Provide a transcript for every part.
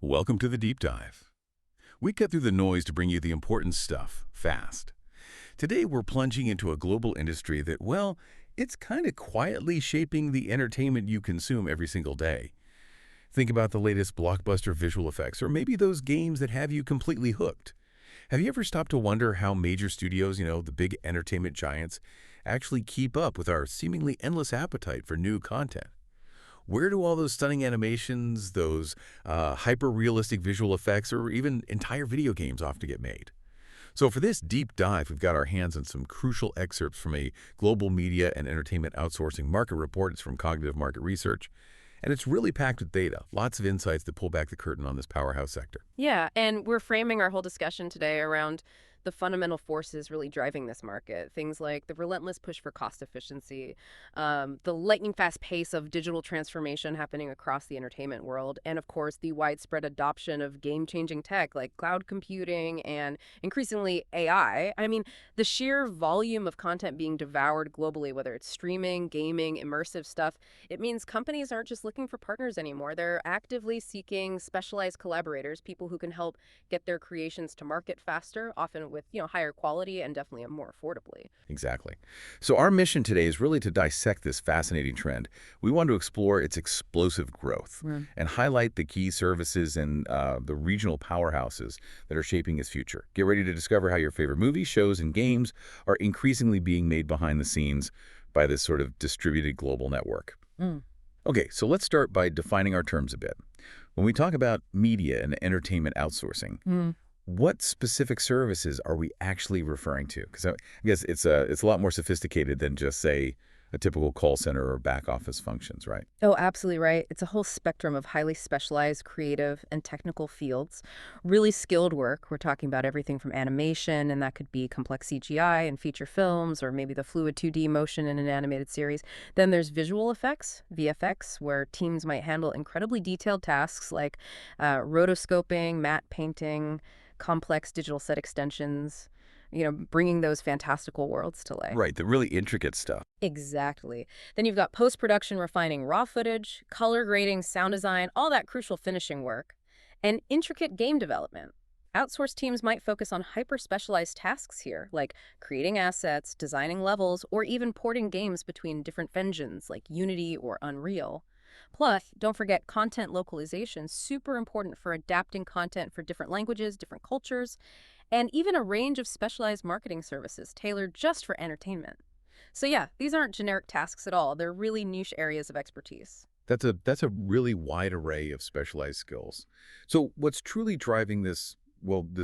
Welcome to the Deep Dive. We cut through the noise to bring you the important stuff, fast. Today we're plunging into a global industry that, well, it's kind of quietly shaping the entertainment you consume every single day. Think about the latest blockbuster visual effects, or maybe those games that have you completely hooked. Have you ever stopped to wonder how major studios, the big entertainment giants, actually keep up with our seemingly endless appetite for new content? Where do all those stunning animations, those hyper-realistic visual effects, or even entire video games often get made? So for this deep dive, we've got our hands on some crucial excerpts from a global media and entertainment outsourcing market report. It's from Cognitive Market Research, and it's really packed with data, lots of insights to pull back the curtain on this powerhouse sector. Yeah, and we're framing our whole discussion today around the fundamental forces really driving this market. Things like the relentless push for cost efficiency, the lightning fast pace of digital transformation happening across the entertainment world, and of course, the widespread adoption of game-changing tech like cloud computing and increasingly AI. I mean, the sheer volume of content being devoured globally, whether it's streaming, gaming, immersive stuff, it means companies aren't just looking for partners anymore. They're actively seeking specialized collaborators, people who can help get their creations to market faster, often with, higher quality and definitely more affordably. Exactly. So our mission today is really to dissect this fascinating trend. We want to explore its explosive growth and highlight the key services and the regional powerhouses that are shaping its future. Get ready to discover how your favorite movies, shows, and games are increasingly being made behind the scenes by this sort of distributed global network. Okay, so let's start by defining our terms a bit. When we talk about media and entertainment outsourcing, what specific services are we actually referring to? Because I guess it's a lot more sophisticated than just, say, a typical call center or back office functions, right? Oh, absolutely right. It's a whole spectrum of highly specialized, creative, and technical fields. Really skilled work. We're talking about everything from animation, and that could be complex CGI and feature films, or maybe the fluid 2D motion in an animated series. Then there's visual effects, VFX, where teams might handle incredibly detailed tasks like rotoscoping, matte painting, complex digital set extensions, bringing those fantastical worlds to life. Right, the really intricate stuff. Exactly. Then you've got post-production refining raw footage, color grading, sound design, all that crucial finishing work, and intricate game development. Outsourced teams might focus on hyper-specialized tasks here, like creating assets, designing levels, or even porting games between different engines like Unity or Unreal. Plus, don't forget content localization, super important for adapting content for different languages, different cultures, and even a range of specialized marketing services tailored just for entertainment. So yeah, these aren't generic tasks at all. They're really niche areas of expertise. That's a really wide array of specialized skills. So what's truly driving this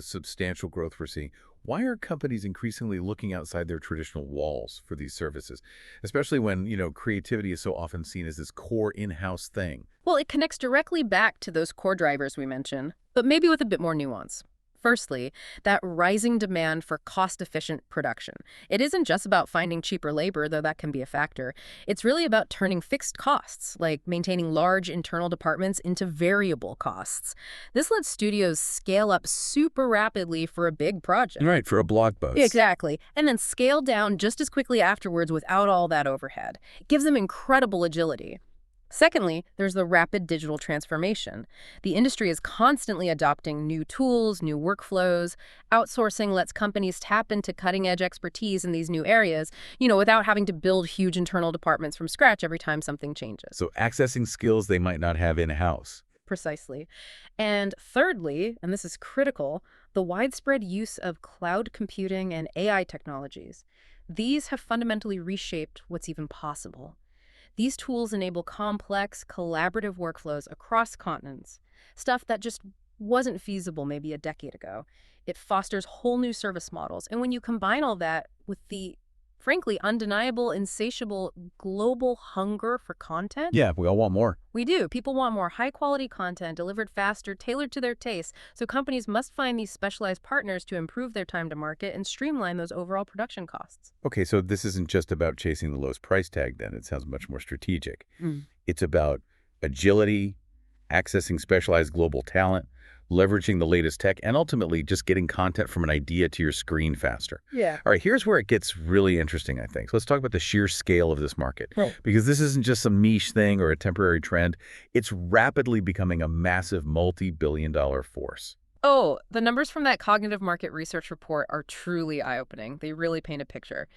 substantial growth we're seeing? Why are companies increasingly looking outside their traditional walls for these services, especially when, creativity is so often seen as this core in-house thing? Well, it connects directly back to those core drivers we mentioned, but maybe with a bit more nuance. Firstly, that rising demand for cost-efficient production. It isn't just about finding cheaper labor, though that can be a factor. It's really about turning fixed costs, like maintaining large internal departments, into variable costs. This lets studios scale up super rapidly for a big project. Right, for a blockbuster. Exactly. And then scale down just as quickly afterwards without all that overhead. It gives them incredible agility. Secondly, there's the rapid digital transformation. The industry is constantly adopting new tools, new workflows. Outsourcing lets companies tap into cutting-edge expertise in these new areas, without having to build huge internal departments from scratch every time something changes. So accessing skills they might not have in-house. Precisely. And thirdly, and this is critical, the widespread use of cloud computing and AI technologies. These have fundamentally reshaped what's even possible. These tools enable complex, collaborative workflows across continents, stuff that just wasn't feasible maybe a decade ago. It fosters whole new service models. And when you combine all that with the, frankly, undeniable, insatiable global hunger for content, Yeah, we all want more. we do. People want more high-quality content delivered faster, tailored to their tastes. So companies must find these specialized partners to improve their time to market and streamline those overall production costs. Okay, so this isn't just about chasing the lowest price tag then. It sounds much more strategic. It's about agility, accessing specialized global talent, leveraging the latest tech, and ultimately just getting content from an idea to your screen faster. Yeah. All right, here's where it gets really interesting, I think. So let's talk about the sheer scale of this market, Right. because this isn't just some niche thing or a temporary trend. It's rapidly becoming a massive multi-billion-dollar force. Oh, the numbers from that cognitive market research report are truly eye-opening. They really paint a picture.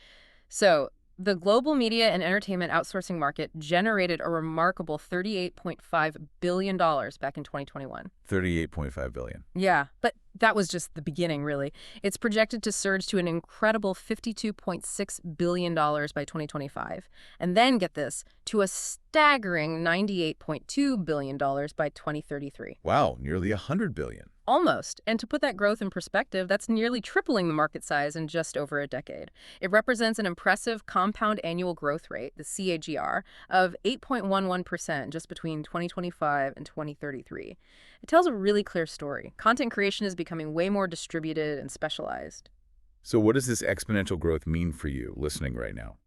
So, the global media and entertainment outsourcing market generated a remarkable $38.5 billion back in 2021. 38.5 billion. Yeah, but that was just the beginning, really. It's projected to surge to an incredible $52.6 billion by 2025. And then, get this, to a staggering $98.2 billion by 2033. Wow, nearly 100 billion. Almost. And to put that growth in perspective, that's nearly tripling the market size in just over a decade. It represents an impressive compound annual growth rate, the CAGR, of 8.11% just between 2025 and 2033. It tells a really clear story. Content creation is becoming way more distributed and specialized. So what does this exponential growth mean for you listening right now?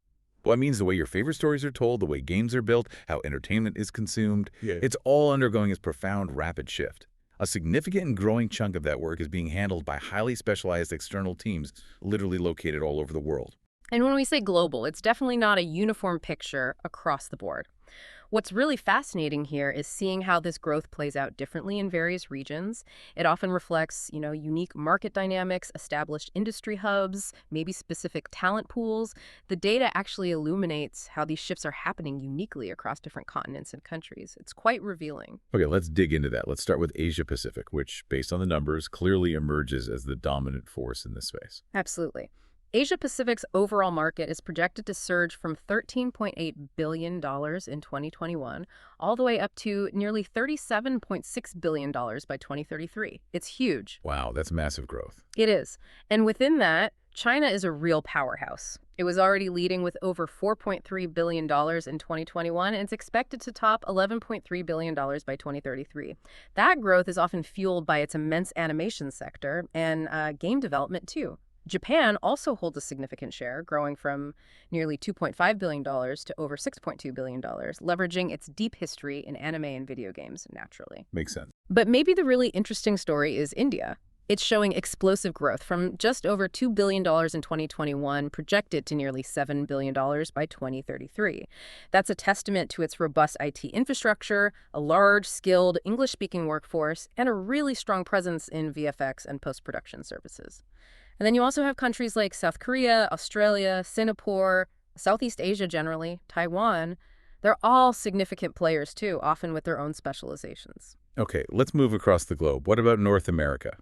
Well, it means the way your favorite stories are told, the way games are built, how entertainment is consumed. Yeah. It's all undergoing this profound, rapid shift. A significant and growing chunk of that work is being handled by highly specialized external teams, literally located all over the world. And when we say global, it's definitely not a uniform picture across the board. What's really fascinating here is seeing how this growth plays out differently in various regions. It often reflects, unique market dynamics, established industry hubs, maybe specific talent pools. The data actually illuminates how these shifts are happening uniquely across different continents and countries. It's quite revealing. Okay, let's dig into that. Let's start with Asia Pacific, which, based on the numbers, clearly emerges as the dominant force in this space. Absolutely. Asia Pacific's overall market is projected to surge from $13.8 billion in 2021 all the way up to nearly $37.6 billion by 2033. It's huge. Wow, that's massive growth. It is. And within that, China is a real powerhouse. It was already leading with over $4.3 billion in 2021, and it's expected to top $11.3 billion by 2033. That growth is often fueled by its immense animation sector and game development, too. Japan also holds a significant share, growing from nearly $2.5 billion to over $6.2 billion, leveraging its deep history in anime and video games, naturally. Makes sense. But maybe the really interesting story is India. It's showing explosive growth from just over $2 billion in 2021, projected to nearly $7 billion by 2033. That's a testament to its robust IT infrastructure, a large, skilled, English-speaking workforce, and a really strong presence in VFX and post-production services. And then you also have countries like South Korea, Australia, Singapore, Southeast Asia generally, Taiwan. They're all significant players too, often with their own specializations. Okay, let's move across the globe. What about North America?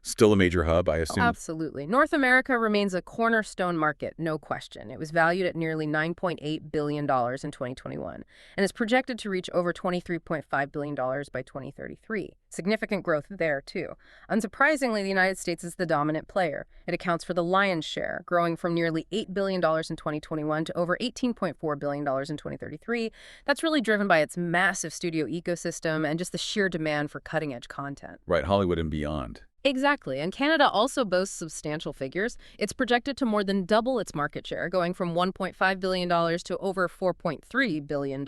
Still a major hub, I assume? Absolutely. North America remains a cornerstone market, no question. It was valued at nearly $9.8 billion in 2021 and is projected to reach over $23.5 billion by 2033. Significant growth there, too. Unsurprisingly, the United States is the dominant player. It accounts for the lion's share, growing from nearly $8 billion in 2021 to over $18.4 billion in 2033. That's really driven by its massive studio ecosystem and just the sheer demand for cutting-edge content. Right, Hollywood and beyond. Exactly. And Canada also boasts substantial figures. It's projected to more than double its market share, going from $1.5 billion to over $4.3 billion.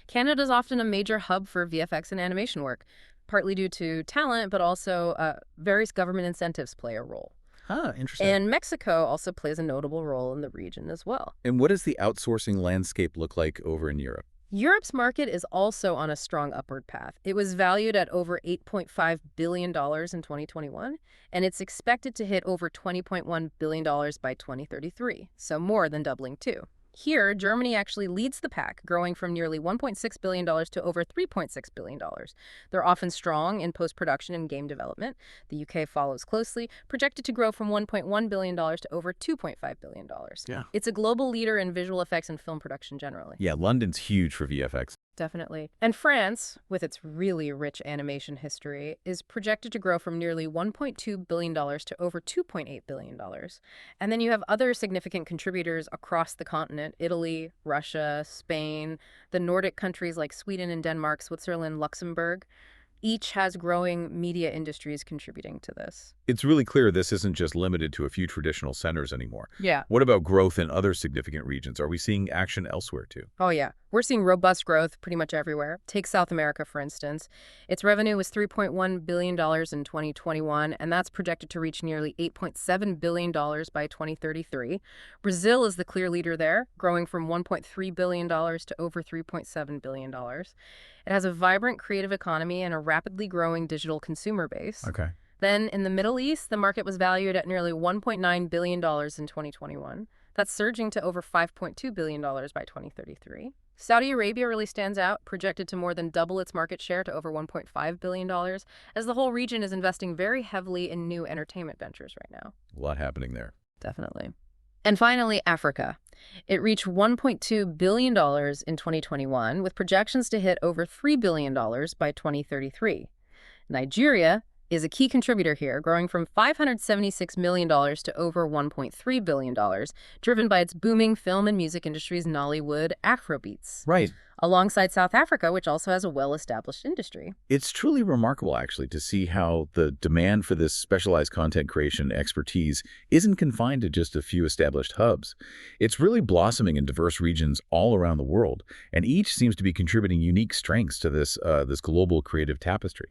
Canada's often a major hub for VFX and animation work, partly due to talent, but also various government incentives play a role. Interesting. And Mexico also plays a notable role in the region as well. And what does the outsourcing landscape look like over in Europe? Europe's market is also on a strong upward path. It was valued at over $8.5 billion in 2021, and it's expected to hit over $20.1 billion by 2033, so more than doubling too. Here, Germany actually leads the pack, growing from nearly $1.6 billion to over $3.6 billion. They're often strong in post-production and game development. The UK follows closely, projected to grow from $1.1 billion to over $2.5 billion. Yeah. It's a global leader in visual effects and film production generally. Yeah, London's huge for VFX. Definitely. And France, with its really rich animation history, is projected to grow from nearly $1.2 billion to over $2.8 billion. And then you have other significant contributors across the continent: Italy, Russia, Spain, the Nordic countries like Sweden and Denmark, Switzerland, Luxembourg. each has growing media industries contributing to this. It's really clear this isn't just limited to a few traditional centers anymore. Yeah. What about growth in other significant regions? Are we seeing action elsewhere too? Oh, yeah. We're seeing robust growth pretty much everywhere. Take South America, for instance. Its revenue was $3.1 billion in 2021, and that's projected to reach nearly $8.7 billion by 2033. Brazil is the clear leader there, growing from $1.3 billion to over $3.7 billion. It has a vibrant creative economy and a rapidly growing digital consumer base. Okay. Then, in the Middle East, the market was valued at nearly $1.9 billion in 2021. That's surging to over $5.2 billion by 2033. Saudi Arabia really stands out, projected to more than double its market share to over $1.5 billion, as the whole region is investing very heavily in new entertainment ventures right now. A lot happening there. Definitely. And finally, Africa. It reached $1.2 billion in 2021, with projections to hit over $3 billion by 2033. Nigeria is a key contributor here, growing from $576 million to over $1.3 billion, driven by its booming film and music industry's Nollywood Afrobeats, Right. alongside South Africa, which also has a well-established industry. It's truly remarkable, actually, to see how the demand for this specialized content creation expertise isn't confined to just a few established hubs. It's really blossoming in diverse regions all around the world, and each seems to be contributing unique strengths to this global creative tapestry.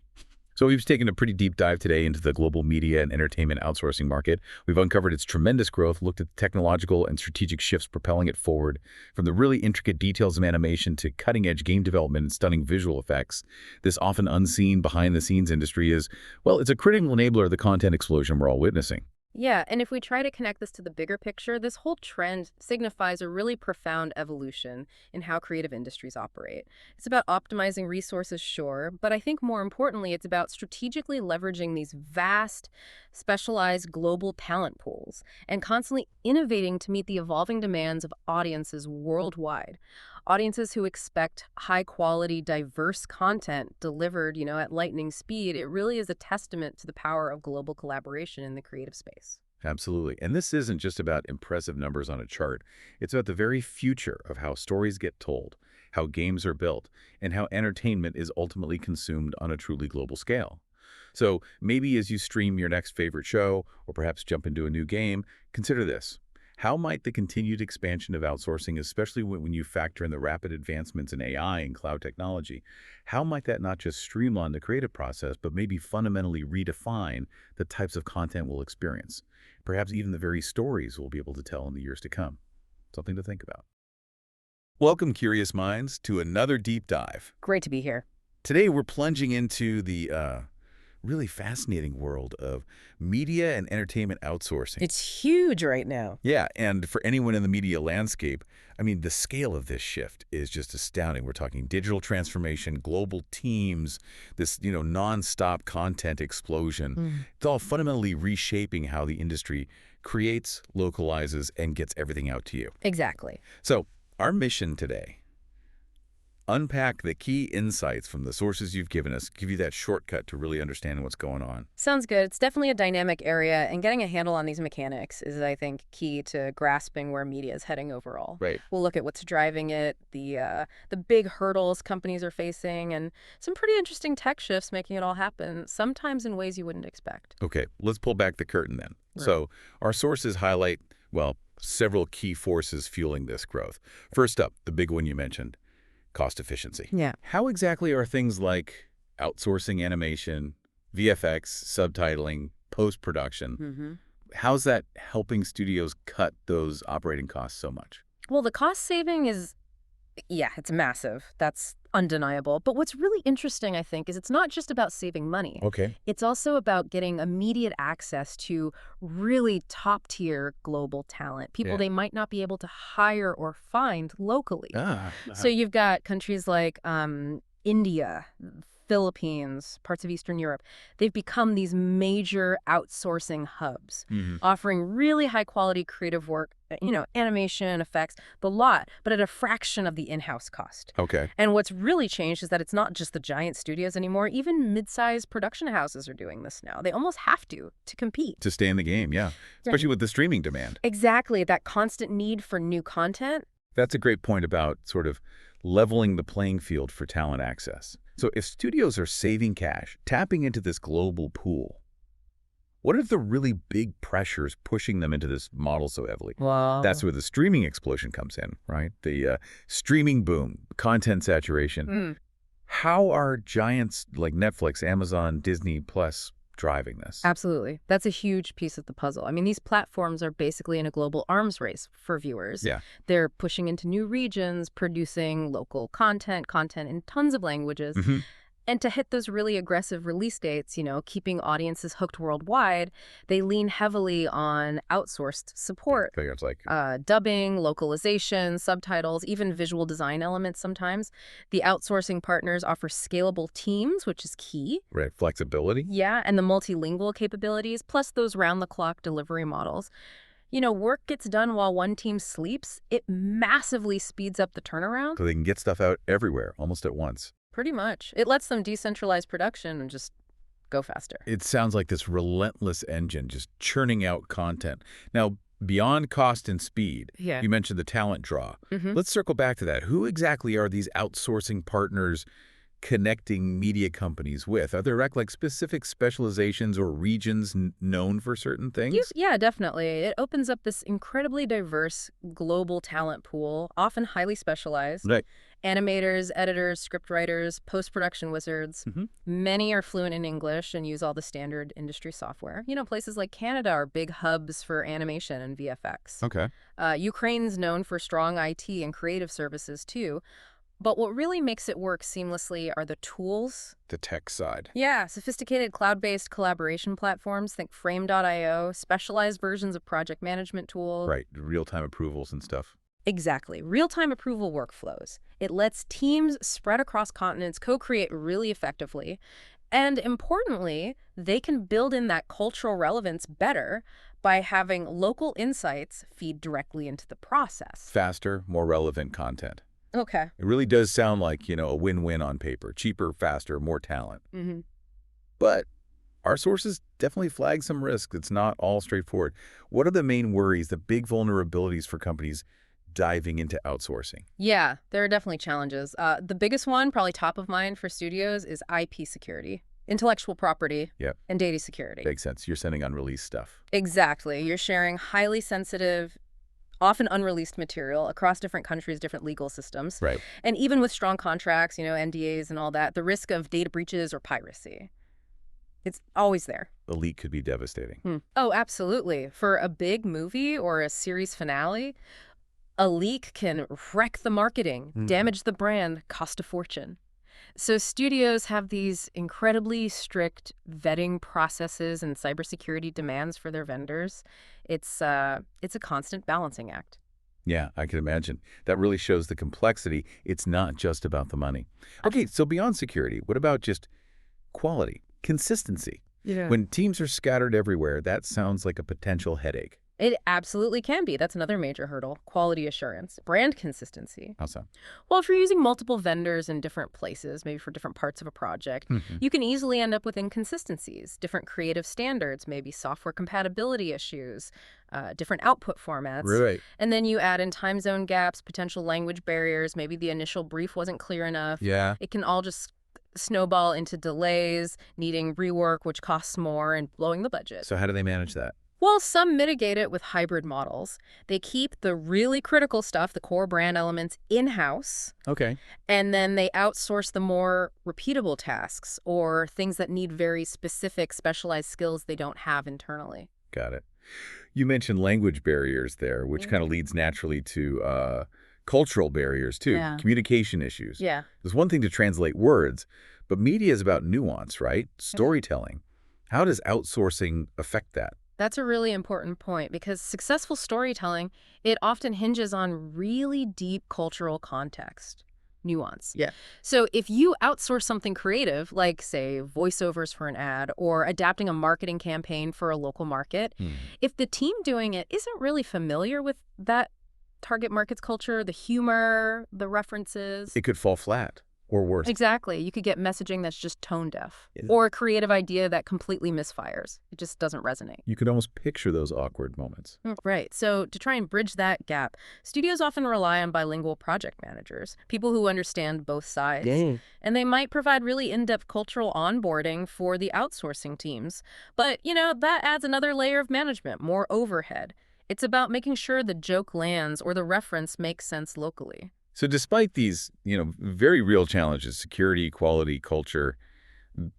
So we've taken a pretty deep dive today into the global media and entertainment outsourcing market. We've uncovered its tremendous growth, looked at the technological and strategic shifts propelling it forward, from the really intricate details of animation to cutting-edge game development and stunning visual effects. This often unseen behind-the-scenes industry is, well, it's a critical enabler of the content explosion we're all witnessing. Yeah, and if we try to connect this to the bigger picture, this whole trend signifies a really profound evolution in how creative industries operate. It's about optimizing resources, sure, but I think more importantly, it's about strategically leveraging these vast, specialized global talent pools and constantly innovating to meet the evolving demands of audiences worldwide. Audiences who expect high-quality, diverse content delivered, at lightning speed. It really is a testament to the power of global collaboration in the creative space. Absolutely. And this isn't just about impressive numbers on a chart. It's about the very future of how stories get told, how games are built, and how entertainment is ultimately consumed on a truly global scale. So maybe as you stream your next favorite show, or perhaps jump into a new game, consider this. How might the continued expansion of outsourcing, especially when you factor in the rapid advancements in AI and cloud technology, how might that not just streamline the creative process, but maybe fundamentally redefine the types of content we'll experience? Perhaps even the very stories we'll be able to tell in the years to come. Something to think about. Welcome, curious minds, to another deep dive. Great to be here. Today, we're plunging into the really fascinating world of media and entertainment outsourcing. It's huge right now. Yeah, and for anyone in the media landscape, I mean, the scale of this shift is just astounding. We're talking digital transformation, global teams, this, nonstop content explosion. It's all fundamentally reshaping how the industry creates, localizes, and gets everything out to you. Exactly. So our mission today: unpack the key insights from the sources you've given us, give you that shortcut to really understand what's going on. Sounds good. It's definitely a dynamic area, and getting a handle on these mechanics is, I think, key to grasping where media is heading overall. Right. We'll look at what's driving it, the big hurdles companies are facing, and some pretty interesting tech shifts making it all happen, sometimes in ways you wouldn't expect. Okay, let's pull back the curtain then. Right. So our sources highlight, well, several key forces fueling this growth. First up, the big one you mentioned: cost efficiency. Yeah. How exactly are things like outsourcing animation, VFX, subtitling, post-production, how's that helping studios cut those operating costs so much? Well, the cost saving is, it's massive. That's undeniable. But what's really interesting, I think, is it's not just about saving money. Okay. It's also about getting immediate access to really top-tier global talent, people Yeah. they might not be able to hire or find locally. Ah. So you've got countries like India, Philippines, parts of Eastern Europe. They've become these major outsourcing hubs, offering really high-quality creative work, animation, effects, the lot, but at a fraction of the in-house cost. Okay. And what's really changed is that it's not just the giant studios anymore. Even mid-sized production houses are doing this now. They almost have to compete. To stay in the game, yeah. Especially with the streaming demand. Exactly. That constant need for new content. That's a great point about sort of leveling the playing field for talent access. So if studios are saving cash, tapping into this global pool, what are the really big pressures pushing them into this model so heavily? That's Wow. where the streaming explosion comes in, right? The streaming boom, content saturation. Mm. How are giants like Netflix, Amazon, Disney Plus driving this? Absolutely. That's a huge piece of the puzzle. I mean, these platforms are basically in a global arms race for viewers. Yeah. They're pushing into new regions, producing local content in tons of languages. Hmm. And to hit those really aggressive release dates, keeping audiences hooked worldwide, they lean heavily on outsourced support. It's like, Dubbing, localization, subtitles, even visual design elements sometimes. The outsourcing partners offer scalable teams, which is key. right, flexibility. Yeah, and the multilingual capabilities, plus those round-the-clock delivery models. Work gets done while one team sleeps. It massively speeds up the turnaround. So they can get stuff out everywhere, almost at once. Pretty much. It lets them decentralize production and just go faster. It sounds like this relentless engine just churning out content. Now, beyond cost and speed, Yeah. you mentioned the talent draw. Hmm. Let's circle back to that. Who exactly are these outsourcing partners connecting media companies with? Are there like specific specializations or regions known for certain things? Yeah, definitely. It opens up this incredibly diverse global talent pool, often highly specialized. Right. Animators, editors, scriptwriters, post-production wizards. Hmm. Many are fluent in English and use all the standard industry software. Places like Canada are big hubs for animation and VFX. Okay. Ukraine's known for strong IT and creative services, too. But what really makes it work seamlessly are the tools. The tech side. Yeah, sophisticated cloud-based collaboration platforms, think Frame.io, specialized versions of project management tools. Right. Real-time approvals and stuff. Exactly. Real-time approval workflows. It lets teams spread across continents co-create really effectively. And importantly, they can build in that cultural relevance better by having local insights feed directly into the process. Faster, more relevant content. Okay. It really does sound like, a win-win on paper. Cheaper, faster, more talent. Mm-hmm. But our sources definitely flag some risk. It's not all straightforward. What are the main worries, the big vulnerabilities for companies diving into outsourcing? Yeah, there are definitely challenges. The biggest one, probably top of mind for studios, is IP security, intellectual property, Yep. and data security. Makes sense. You're sending unreleased stuff. Exactly. You're sharing highly sensitive, often unreleased material across different countries, different legal systems. Right. And even with strong contracts, NDAs and all that, the risk of data breaches or piracy, it's always there. The leak could be devastating. Oh, absolutely. For a big movie or a series finale, a leak can wreck the marketing, damage the brand, cost a fortune. So studios have these incredibly strict vetting processes and cybersecurity demands for their vendors. It's a constant balancing act. Yeah, I can imagine. That really shows the complexity. It's not just about the money. Okay, so beyond security, what about just quality, consistency? Yeah. When teams are scattered everywhere, that sounds like a potential headache. It absolutely can be. That's another major hurdle. Quality assurance, brand consistency. How so? Well, if you're using multiple vendors in different places, maybe for different parts of a project, you can easily end up with inconsistencies, different creative standards, maybe software compatibility issues, different output formats. Right. And then you add in time zone gaps, potential language barriers, maybe the initial brief wasn't clear enough. Yeah. It can all just snowball into delays, needing rework, which costs more, and blowing the budget. So how do they manage that? Well, some mitigate it with hybrid models. They keep the really critical stuff, the core brand elements, in-house, Okay. and then they outsource the more repeatable tasks or things that need very specific, specialized skills they don't have internally. Got it. You mentioned language barriers there, which kind of leads naturally to cultural barriers, too. Yeah. Communication issues. Yeah. There's one thing to translate words, but media is about nuance, right? Storytelling. How does outsourcing affect that? That's a really important point because successful storytelling, it often hinges on really deep cultural context, nuance. Yeah. So if you outsource something creative, like, say, voiceovers for an ad or adapting a marketing campaign for a local market, if the team doing it isn't really familiar with that target market's culture, the humor, the references. It could fall flat Or worse. Exactly. You could get messaging that's just tone deaf, Yeah. or a creative idea that completely misfires. It just doesn't resonate. You could almost picture those awkward moments. Right. So to try and bridge that gap, studios often rely on bilingual project managers, people who understand both sides. Dang. And they might provide really in-depth cultural onboarding for the outsourcing teams. But, that adds another layer of management, more overhead. It's about making sure the joke lands or the reference makes sense locally. So despite these, very real challenges, security, quality, culture,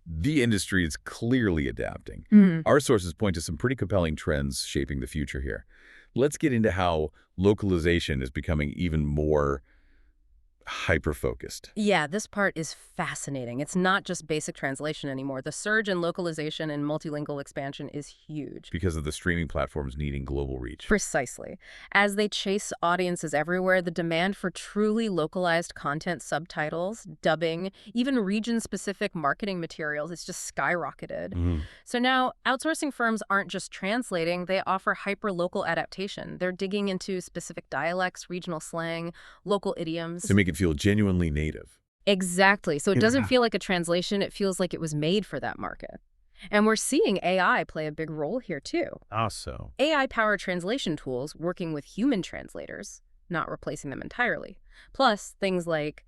the industry is clearly adapting. Our sources point to some pretty compelling trends shaping the future here. Let's get into how localization is becoming even more hyper-focused. Yeah, this part is fascinating. It's not just basic translation anymore. The surge in localization and multilingual expansion is huge. Because of the streaming platforms needing global reach. Precisely. As they chase audiences everywhere, the demand for truly localized content, subtitles, dubbing, even region-specific marketing materials is just skyrocketed. So now, outsourcing firms aren't just translating, they offer hyper-local adaptation. They're digging into specific dialects, regional slang, local idioms. To make it feel genuinely native. Exactly. So it doesn't feel like a translation, it feels like it was made for that market. And we're seeing AI play a big role here too. Also. AI-powered translation tools working with human translators, not replacing them entirely. Plus, things like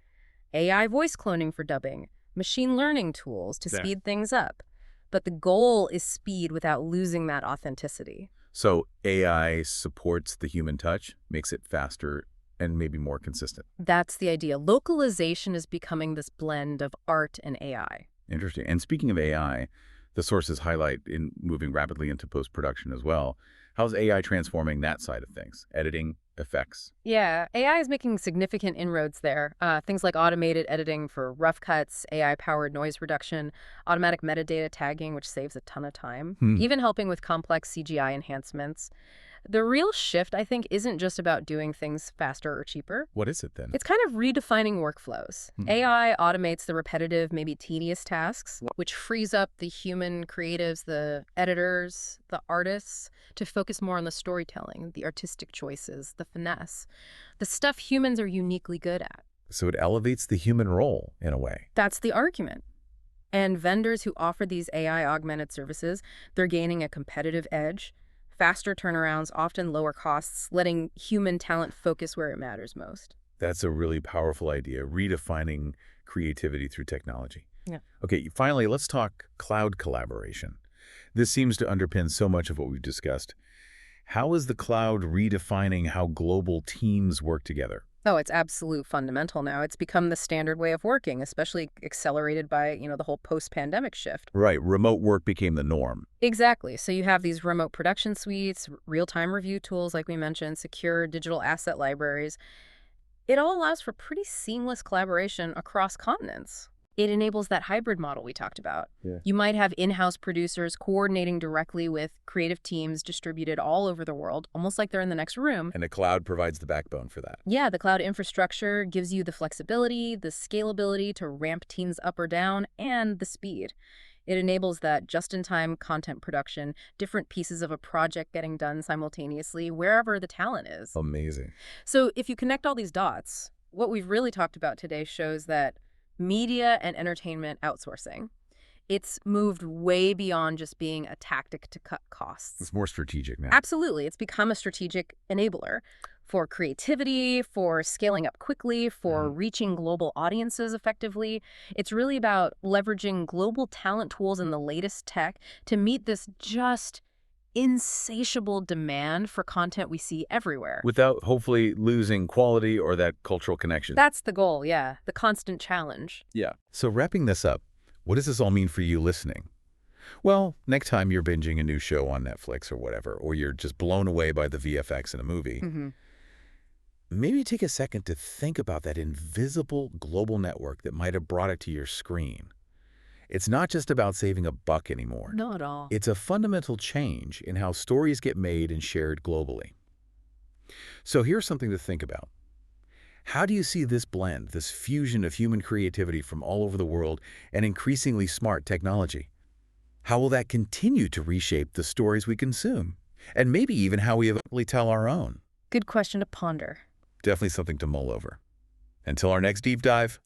AI voice cloning for dubbing, machine learning tools to speed things up. But the goal is speed without losing that authenticity. So AI supports the human touch, makes it faster and maybe more consistent. That's the idea. Localization is becoming this blend of art and AI. Interesting. And speaking of AI, the sources highlight in moving rapidly into post-production as well. How's AI transforming that side of things? Editing, effects? Yeah, AI is making significant inroads there. Things like automated editing for rough cuts, AI-powered noise reduction, automatic metadata tagging, which saves a ton of time, even helping with complex CGI enhancements. The real shift, I think, isn't just about doing things faster or cheaper. What is it then? It's kind of redefining workflows. AI automates the repetitive, maybe tedious tasks, which frees up the human creatives, the editors, the artists, to focus more on the storytelling, the artistic choices, the finesse, the stuff humans are uniquely good at. So it elevates the human role in a way. That's the argument. And vendors who offer these AI-augmented services, they're gaining a competitive edge. Faster turnarounds, often lower costs, letting human talent focus where it matters most. That's a really powerful idea, redefining creativity through technology. Yeah. Okay, finally, let's talk cloud collaboration. This seems to underpin so much of what we've discussed. How is the cloud redefining how global teams work together? Oh, it's absolute fundamental now. It's become the standard way of working, especially accelerated by, the whole post-pandemic shift. Right, remote work became the norm. Exactly. So you have these remote production suites, real-time review tools, like we mentioned, secure digital asset libraries. It all allows for pretty seamless collaboration across continents. It enables that hybrid model we talked about. Yeah. You might have in-house producers coordinating directly with creative teams distributed all over the world, almost like they're in the next room. And the cloud provides the backbone for that. Yeah, the cloud infrastructure gives you the flexibility, the scalability to ramp teams up or down, and the speed. It enables that just-in-time content production, different pieces of a project getting done simultaneously, wherever the talent is. Amazing. So if you connect all these dots, what we've really talked about today shows that media and entertainment outsourcing, it's moved way beyond just being a tactic to cut costs. It's more strategic now. Absolutely. It's become a strategic enabler for creativity, for scaling up quickly, for reaching global audiences effectively. It's really about leveraging global talent tools and the latest tech to meet this just insatiable demand for content we see everywhere. Without hopefully losing quality or that cultural connection. That's the goal, yeah. The constant challenge. Yeah. So wrapping this up, what does this all mean for you listening? Well, next time you're binging a new show on Netflix or whatever, or you're just blown away by the VFX in a movie, maybe take a second to think about that invisible global network that might have brought it to your screen. It's not just about saving a buck anymore. Not at all. It's a fundamental change in how stories get made and shared globally. So here's something to think about. How do you see this blend, this fusion of human creativity from all over the world and increasingly smart technology? How will that continue to reshape the stories we consume? And maybe even how we eventually tell our own? Good question to ponder. Definitely something to mull over. Until our next deep dive.